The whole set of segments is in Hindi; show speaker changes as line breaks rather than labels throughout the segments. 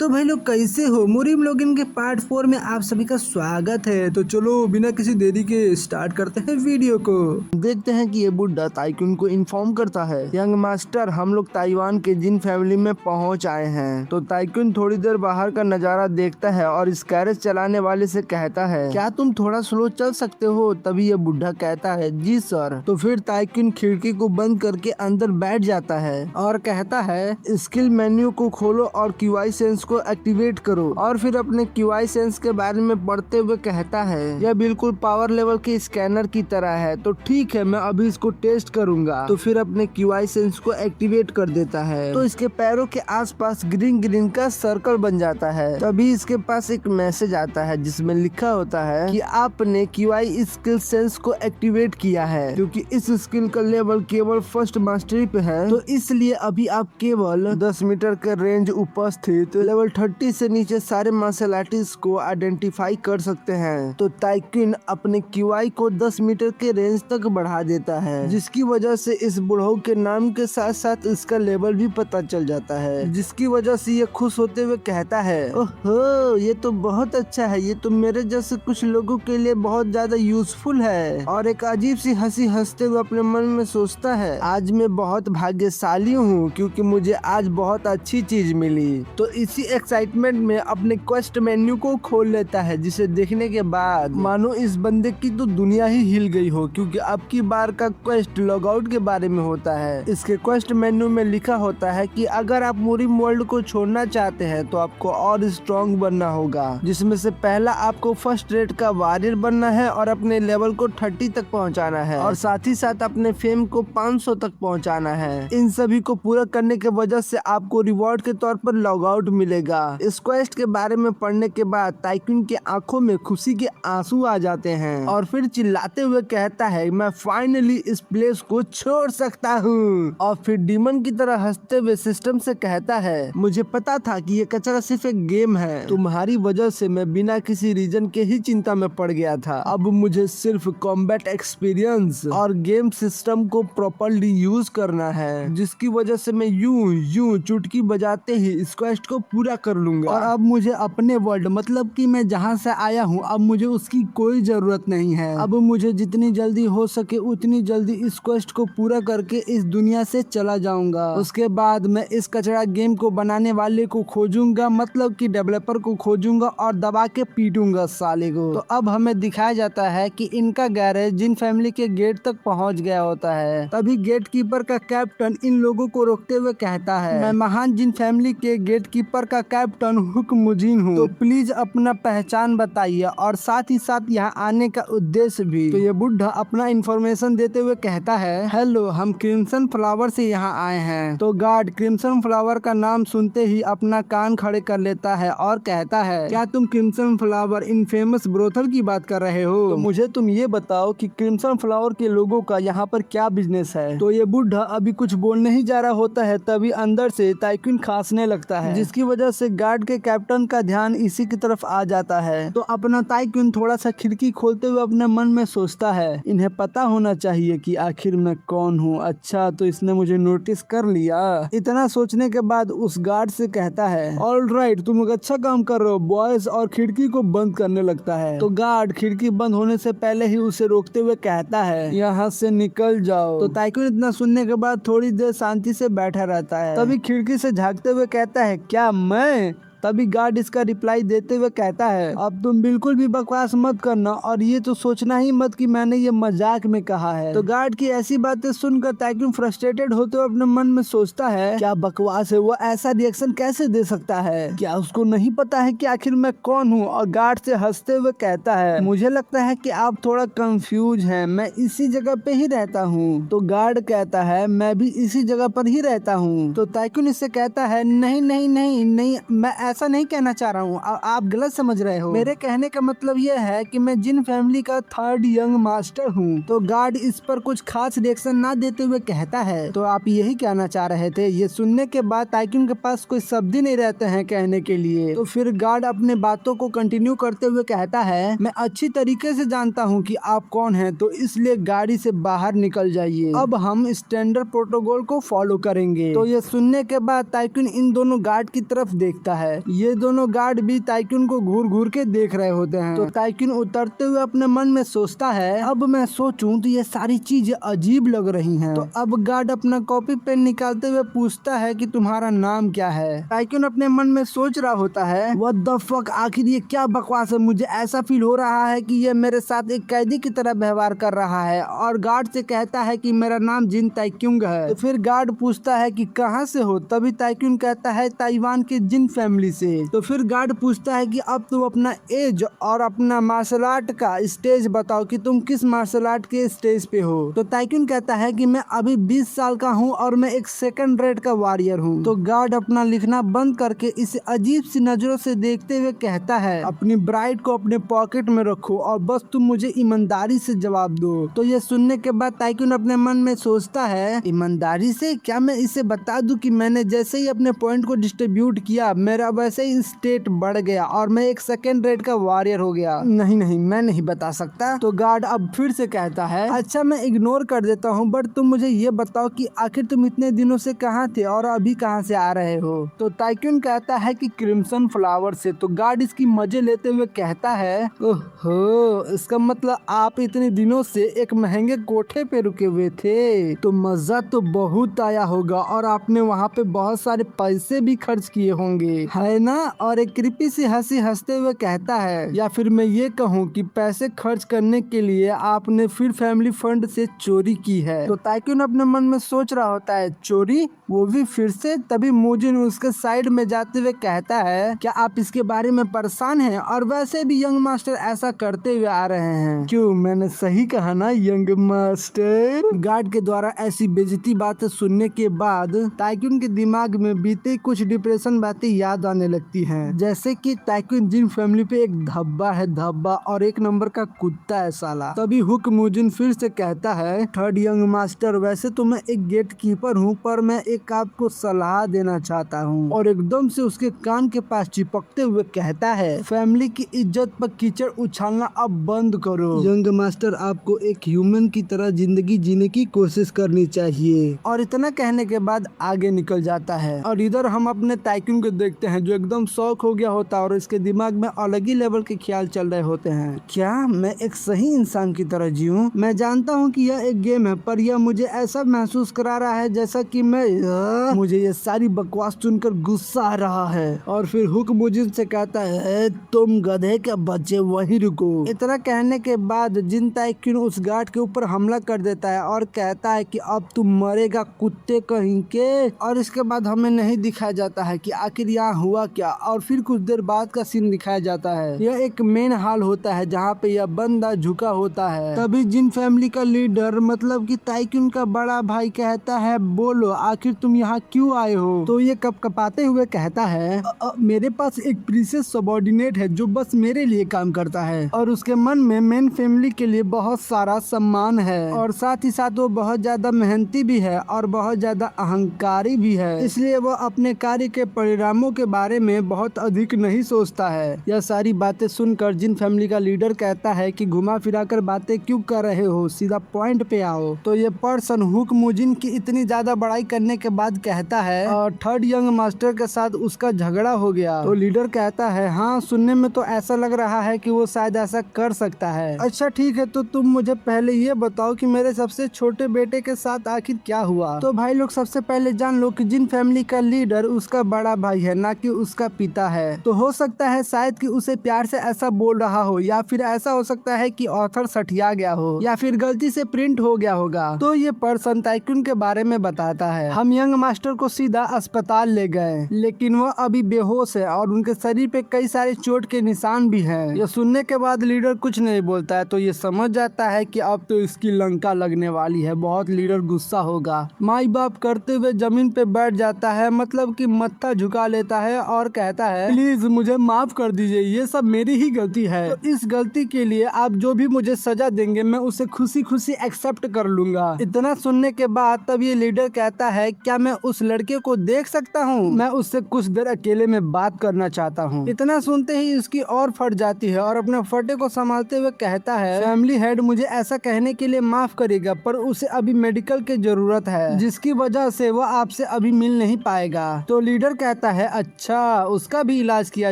तो भाई लोग कैसे हो? मुरीम लोगिन के पार्ट 4 में आप सभी का स्वागत है। तो चलो बिना किसी देरी के स्टार्ट करते हैं वीडियो को। देखते हैं कि ये बुड्ढा ताइकुन को इन्फॉर्म करता है, यंग मास्टर हम लोग ताइवान के जिन फैमिली में पहुंच आए हैं। तो ताइकुन थोड़ी देर बाहर का नजारा देखता है और इस कैरेज चलाने वाले से कहता है, क्या तुम थोड़ा स्लो चल सकते हो? तभी ये बुड्ढा कहता है, जी सर। तो फिर ताइकुन खिड़की को बंद करके अंदर बैठ जाता है और कहता है, स्किल मेन्यू को खोलो और क्यूआई सेंस को एक्टिवेट करो। और फिर अपने क्यूआई सेंस के बारे में पढ़ते हुए कहता है, यह बिल्कुल पावर लेवल के स्कैनर की तरह है। तो ठीक है, मैं अभी इसको टेस्ट करूंगा। तो फिर अपने क्यूआई सेंस को एक्टिवेट कर देता है। तो इसके पैरों के आसपास ग्रीन ग्रीन का सर्कल बन जाता है। तभी इसके पास एक मैसेज आता है जिसमें लिखा होता है कि आपने क्यूआई स्किल सेंस को एक्टिवेट किया है। क्योंकि इस स्किल का लेवल केवल फर्स्ट मास्टरी पे है, तो इसलिए अभी आप केवल 10 मीटर के रेंज उपस्थित लेवल 30 से नीचे सारे मार्शल आर्टिस्ट को आइडेंटिफाई कर सकते हैं। तो ताइकुन अपने क्यूआई को 10 मीटर के रेंज तक बढ़ा देता है, जिसकी वजह से इस बुढ़ऊ के नाम के साथ साथ इसका लेवल भी पता चल जाता है। जिसकी वजह से ये खुश होते हुए कहता है, ओहो ये तो बहुत अच्छा है, ये तो मेरे जैसे कुछ लोगों के लिए बहुत ज्यादा यूजफुल है। और एक अजीब सी हंसी हंसते हुए अपने मन में सोचता है, आज मैं बहुत भाग्यशाली हूँ क्योंकि मुझे आज बहुत अच्छी चीज मिली। तो इसी एक्साइटमेंट में अपने क्वेस्ट मेन्यू को खोल लेता है, जिसे देखने के बाद मानो इस बंदे की तो दुनिया ही हिल गई हो, क्योंकि अब की बार का क्वेस्ट लॉगआउट के बारे में होता है। इसके क्वेस्ट मेन्यू में लिखा होता है कि अगर आप मुरीम वर्ल्ड को छोड़ना चाहते हैं तो आपको और स्ट्रॉन्ग बनना होगा, जिसमें से पहला आपको फर्स्ट रेट का वॉरियर बनना है और अपने लेवल को 30 तक पहुंचाना है, और साथ ही साथ अपने फेम को 500 तक पहुंचाना है। इन सभी को पूरा करने के वजह से आपको रिवॉर्ड के तौर पर लॉगआउट मिलेगा। इस क्वेस्ट के बारे में पढ़ने के बाद ताइकुन के आंखों में खुशी के आंसू आ जाते हैं और फिर चिल्लाते हुए कहता है, मैं फाइनली इस प्लेस को छोड़ सकता हूँ। और फिर डीमन की तरह हंसते हुए सिस्टम से कहता है, मुझे पता था कि ये कचरा सिर्फ एक गेम है, तुम्हारी वजह से मैं बिना किसी रीजन के ही चिंता में पड़ गया था। अब मुझे सिर्फ कॉम्बैट एक्सपीरियंस और गेम सिस्टम को प्रॉपर्ली यूज करना है, जिसकी वजह से मैं यूं चुटकी बजाते ही इस क्वेस्ट को पूरा कर लूंगा। और अब मुझे अपने वर्ल्ड मतलब कि मैं जहाँ से आया हूँ, अब मुझे उसकी कोई जरूरत नहीं है। अब मुझे जितनी जल्दी हो सके उतनी जल्दी इस क्वेस्ट को पूरा करके इस दुनिया से चला जाऊंगा। उसके बाद मैं इस कचरा गेम को बनाने वाले को खोजूंगा, मतलब कि डेवलपर को खोजूंगा और दबा के पीटूंगा साले को। तो अब हमें दिखाया जाता है कि इनका गैरेज जिन फैमिली के गेट तक पहुंच गया होता है। तभी गेट कीपर का कैप्टन इन लोगों को रोकते हुए कहता है, मैं महान जिन फैमिली के गेट कीपर का कैप्टन हुक्मुजीन हूँ, तो प्लीज अपना पहचान बताइए और साथ ही साथ यहाँ आने का उद्देश्य भी। तो ये बुढ़ा अपना इंफॉर्मेशन देते हुए कहता है, हेलो हम क्रिम्सन फ्लावर से यहाँ आए हैं। तो गार्ड क्रिम्सन फ्लावर का नाम सुनते ही अपना कान खड़े कर लेता है और कहता है, क्या तुम crimson flower in famous brothel की बात कर रहे हो? तो मुझे तुम ये बताओ कि क्रिम्सन फ्लावर के लोगों का यहाँ पर क्या बिजनेस है? तो ये बुढ़ा अभी कुछ बोलने ही जा रहा होता है, तभी अंदर से ताइकुन खांसने लगता है, जिसकी वजह से गार्ड के कैप्टन का ध्यान इसी की तरफ आ जाता है। तो अपना ताइकुन थोड़ा सा खिड़की खोलते हुए अपने मन में सोचता है, इन्हें पता होना चाहिए कि आखिर मैं कौन हूँ। अच्छा, तो इसने मुझे नोटिस कर लिया। इतना सोचने के बाद उस गार्ड से कहता है, ऑलराइट तुम लोग अच्छा काम कर रहे हो बॉयज, और खिड़की को बंद करने लगता है। तो गार्ड खिड़की बंद होने से पहले ही उसे रोकते हुए कहता है, यहाँ से निकल जाओ। तो ताइकुन इतना सुनने के बाद थोड़ी देर शांति से बैठा रहता है। तभी खिड़की से झांकते हुए कहता है, क्या मैं? तभी गार्ड इसका रिप्लाई देते हुए कहता है, अब तुम बिल्कुल भी बकवास मत करना और ये तो सोचना ही मत कि मैंने ये मजाक में कहा है। तो गार्ड की ऐसी बातें सुनकर ताइकुन फ्रस्ट्रेटेड होते हुए अपने मन में सोचता है, क्या बकवास है, वो ऐसा रिएक्शन कैसे दे सकता है? क्या उसको नहीं पता है कि आखिर मैं कौन हूँ? और गार्ड से हंसते हुए कहता है, मुझे लगता है कि आप थोड़ा कंफ्यूज हैं, मैं इसी जगह पे ही रहता हूँ। तो गार्ड कहता है, मैं भी इसी जगह पर ही रहता हूँ। तो ताइकुन इससे कहता है, नहीं नहीं नहीं नहीं, मैं ऐसा नहीं कहना चाह रहा हूँ, आप गलत समझ रहे हो। मेरे कहने का मतलब यह है कि मैं जिन फैमिली का थर्ड यंग मास्टर हूँ। तो गार्ड इस पर कुछ खास रिएक्शन ना देते हुए कहता है, तो आप यही कहना चाह रहे थे? ये सुनने के बाद ताइकुन के पास कोई शब्द ही नहीं रहते हैं कहने के लिए। तो फिर गार्ड अपने बातों को कंटिन्यू करते हुए कहता है, मैं अच्छी तरीके से जानता हूँ कि आप कौन हैं, तो इसलिए गाड़ी से बाहर निकल जाइए। अब हम स्टैंडर्ड प्रोटोकॉल को फॉलो करेंगे। तो ये सुनने के बाद ताइकुन इन दोनों गार्ड की तरफ देखता है ये दोनों गार्ड भी टाइकून को घूर घूर के देख रहे होते हैं। तो टाइकून उतरते हुए अपने मन में सोचता है, अब मैं सोचूं तो ये सारी चीजें अजीब लग रही हैं। तो अब गार्ड अपना कॉपी पेन निकालते हुए पूछता है कि तुम्हारा नाम क्या है। टाइकून अपने मन में सोच रहा होता है, व्हाट द फक, आखिर ये क्या बकवास है। मुझे ऐसा फील हो रहा है कि ये मेरे साथ एक कैदी की तरह व्यवहार कर रहा है और गार्ड से कहता है कि मेरा नाम जिन ताइक्यूंग है। तो फिर गार्ड पूछता है कि कहाँ से हो। तभी ताइक्यूंग कहता है ताइवान के जिन फैमिली से। तो फिर गार्ड पूछता है कि अब तुम अपना एज और अपना मार्शल आर्ट का स्टेज बताओ कि तुम किस मार्शल आर्ट के स्टेज पे हो। तो ताइक्यूंग कहता है कि मैं अभी 20 साल का हूँ और मैं एक सेकंड रेट का वॉरियर हूँ। तो गार्ड अपना लिखना बंद करके इसे अजीब सी नजरों से देखते हुए कहता है, अपनी ब्राइड को अपने पॉकेट में रखो और बस तुम मुझे ईमानदारी से जवाब दो। तो ये सुनने के बाद ताइक्यून अपने मन में सोचता है, ईमानदारी से क्या मैं इसे बता दूं कि मैंने जैसे ही अपने पॉइंट को डिस्ट्रीब्यूट किया मेरा वैसे ही स्टेट बढ़ गया और मैं एक सेकंड रेट का वॉरियर हो गया। नहीं नहीं, मैं नहीं बता सकता। तो गार्ड अब फिर से कहता है, अच्छा मैं इग्नोर कर देता हूँ, बट तुम मुझे ये बताओ कि आखिर तुम इतने दिनों से कहाँ थे और अभी कहाँ से आ रहे हो। तो ताइक्यून कहता है कि क्रिम्सन फ्लावर से। तो गार्ड इसकी मजे लेते हुए कहता है, ओहो, इसका मतलब आप इतने दिनों से एक महंगे कोठे पे रुके हुए थे, तो मजा तो बहुत आया होगा और आपने वहाँ पे बहुत सारे पैसे भी खर्च किए होंगे, है ना। और एक कृपी सी हंसी हंसते हुए कहता है, या फिर मैं ये कहूँ कि पैसे खर्च करने के लिए आपने फिर फैमिली फंड से चोरी की है। तो ताइक्यून अपने मन में सोच रहा होता है, चोरी, वो भी फिर से। तभी मोजिन उसके साइड में जाते हुए कहता है, क्या आप इसके बारे में परेशान हैं? और वैसे भी यंग मास्टर ऐसा करते हुए आ रहे हैं। क्यों, मैंने सही कहा ना यंग मास्टर। गार्ड के द्वारा ऐसी बेइज्जती बातें सुनने के बाद ताइक्यून के दिमाग में बीते कुछ डिप्रेशन बातें याद आने लगती हैं, जैसे कि ताइक्यून जिन फैमिली पे एक धब्बा है, धब्बा, और एक नंबर का कुत्ता है साला। तभी हुक मोजिन फिर से कहता है, थर्ड यंग मास्टर, वैसे तो मैं एक गेट कीपर हूँ पर मैं एक आपको सलाह देना चाहता हूँ। और एकदम से उसके कान के पास चिपकते हुए कहता है, फैमिली की इज्जत पर कीचड़ उछालना अब बंद करो। यंग मास्टर, आपको एक ह्यूमन की तरह जिंदगी जीने की कोशिश करनी चाहिए। और इतना कहने के बाद आगे निकल जाता है। और इधर हम अपने ताइक्यून को देखते हैं जो एकदम शौक हो गया होता है और इसके दिमाग में अलग ही लेवल के ख्याल चल रहे होते हैं। क्या मैं एक सही इंसान की तरह जीऊं? मैं जानता हूँ कि यह एक गेम है पर यह मुझे ऐसा महसूस करा रहा है जैसा कि मुझे ये सारी बकवास सुनकर गुस्सा आ रहा है। और फिर हुक मोजिन से कहता है, तुम गधे के बच्चे वहीं रुको। इतना कहने के बाद जिन ताइक्यून उस गार्ड के ऊपर हमला कर देता है और कहता है कि अब तुम मरेगा कुत्ते कहीं के। और इसके बाद हमें नहीं दिखाया जाता है कि आखिर यहाँ हुआ क्या। और फिर कुछ देर बाद का सीन दिखाया जाता है। यह एक मेन हॉल होता है जहाँ पे यह बंदा झुका होता है। तभी जिन फैमिली का लीडर मतलब कि ताइक्यून का बड़ा भाई कहता है, बोलो आखिर तुम यहाँ क्यों आए हो। तो ये कपकपाते हुए कहता है, मेरे पास एक प्रीशियस सबऑर्डिनेट है जो बस मेरे लिए काम करता है और उसके मन में मेन फैमिली के लिए बहुत सारा सम्मान है और साथ ही साथ वो बहुत ज्यादा मेहनती भी है और बहुत ज्यादा अहंकारी भी है, इसलिए वो अपने कार्य के परिणामों के बारे में बहुत अधिक नहीं सोचता है। यह सारी बातें सुनकर जिन फैमिली का लीडर कहता है कि घुमा फिरा कर बातें क्यों कर रहे हो, सीधा पॉइंट पे आओ। तो ये पर्सन हुक मोजिन की इतनी ज्यादा बड़ाई करने के बाद कहता है, और थर्ड यंग मास्टर के साथ उसका झगड़ा हो गया। तो लीडर कहता है, हाँ सुनने में तो ऐसा लग रहा है कि वो शायद ऐसा कर सकता है। अच्छा ठीक है, तो तुम मुझे पहले ये बताओ कि मेरे सबसे छोटे बेटे के साथ आखिर क्या हुआ। तो भाई लोग सबसे पहले जान लो कि जिन फैमिली का लीडर उसका बड़ा भाई है, ना कि उसका पिता है। तो हो सकता है शायद कि उसे प्यार से ऐसा बोल रहा हो, या फिर ऐसा हो सकता है कि ऑथर सठिया गया हो, या फिर गलती से प्रिंट हो गया होगा। तो ये पर्सन ताइक्यून के बारे में बताता है। हम यंग मास्टर को सीधा अस्पताल ले गए लेकिन वो अभी बेहोश है और उनके शरीर पे कई सारे चोट के निशान भी हैं। ये सुनने के बाद लीडर कुछ नहीं बोलता है। तो ये समझ जाता है कि अब तो इसकी लंका लगने वाली है। बहुत लीडर गुस्सा होगा। माई बाप करते हुए जमीन पे बैठ जाता है, मतलब कि मत्था झुका लेता है और कहता है, प्लीज मुझे माफ कर दीजिए, ये सब मेरी ही गलती है। तो इस गलती के लिए आप जो भी मुझे सजा देंगे मैं उसे खुशी खुशी एक्सेप्ट कर लूंगा। इतना सुनने के बाद तब ये लीडर कहता है, क्या मैं उस लड़के को देख सकता हूँ? मैं उससे कुछ देर अकेले में बात करना चाहता हूँ। इतना सुनते ही उसकी और फट जाती है और अपने फटे को संभालते हुए कहता है, फैमिली हेड मुझे ऐसा कहने के लिए माफ करेगा पर उसे अभी मेडिकल की जरूरत है जिसकी वजह से वो आपसे अभी मिल नहीं पाएगा। तो लीडर कहता है, अच्छा अच्छा, उसका भी इलाज किया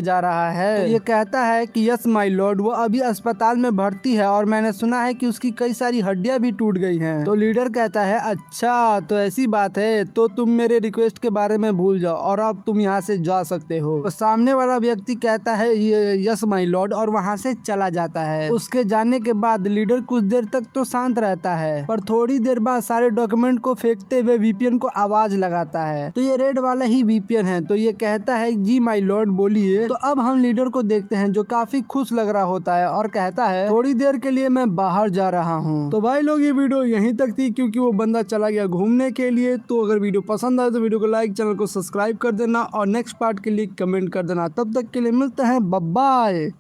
जा रहा है। तो ये कहता है कि यस माय लॉर्ड, वो अभी अस्पताल में भर्ती है और मैंने सुना है कि उसकी कई सारी हड्डियां भी टूट गई हैं। तो लीडर कहता है अच्छा तो ऐसी बात है, तो तुम मेरे रिक्वेस्ट के बारे में भूल जाओ और अब तुम यहाँ से जा सकते हो। तो सामने वाला व्यक्ति कहता है यस माय लॉर्ड और वहाँ से चला जाता है। उसके जाने के बाद लीडर कुछ देर तक तो शांत रहता है, पर थोड़ी देर बाद सारे डॉक्यूमेंट को फेंकते हुए वीपीएन को आवाज लगाता है। तो ये रेड वाला ही वीपीएन है। तो ये कहता है जी माय लॉर्ड बोलिए। तो अब हम लीडर को देखते हैं जो काफी खुश लग रहा होता है और कहता है थोड़ी देर के लिए मैं बाहर जा रहा हूँ। तो भाई लोग ये वीडियो यहीं तक थी क्योंकि वो बंदा चला गया घूमने के लिए। तो अगर वीडियो पसंद आए तो वीडियो को लाइक, चैनल को सब्सक्राइब कर देना और नेक्स्ट पार्ट के लिए कमेंट कर देना। तब तक के लिए मिलते हैं, बाय बाय।